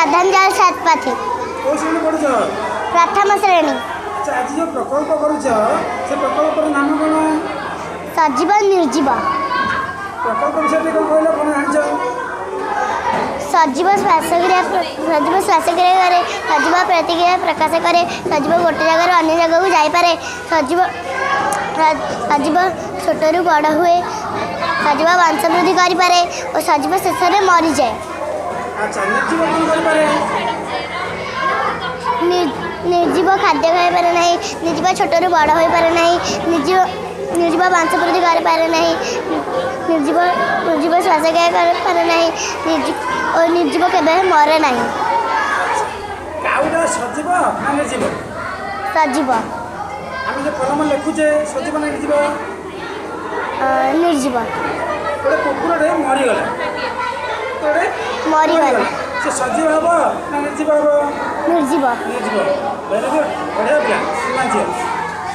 श्रद्धांजलि शतपथी कौ श्रेणी पढ़ुछ? प्रथम श्रेणी। अच्छा आज जो प्रकल्प करुछ से प्रकल्पर नाम कौन? सजीव निर्जीव। प्रकल्प विषय कौन कहल कौन जान? सजीव श्वासक्रिया करे सजीव प्रतिक्रिया प्रकाश करे सजीव गोटे जगह अन्य जगह को जापे सजीव सजीव छोटू बड़ हुए सजीव वंशवृद्धि करे और सजीव शेष में मरी जाए। अच्छा निर्जीव कौन करे? निर्जीव खाद्य खाई पारे ना निर्जीव छोटू बड़ हो पारे ना निर्जीव वंशवृद्धि कर निर्जीव निर्जीव श्वासक्रिया कर पारे ना और निर्जीव केबे मरे ना। सजीव ना निर्जीव? सजीव। आम जो कलम लिखुचे सजीव ना निर्जीव? निर्जीव। गोटे कुकुरटे मरीगला मरीगला से सजीव हम ना निर्जीव हम? निर्जीव। निर्जीव। वेरी गुड बढ़िया पिला।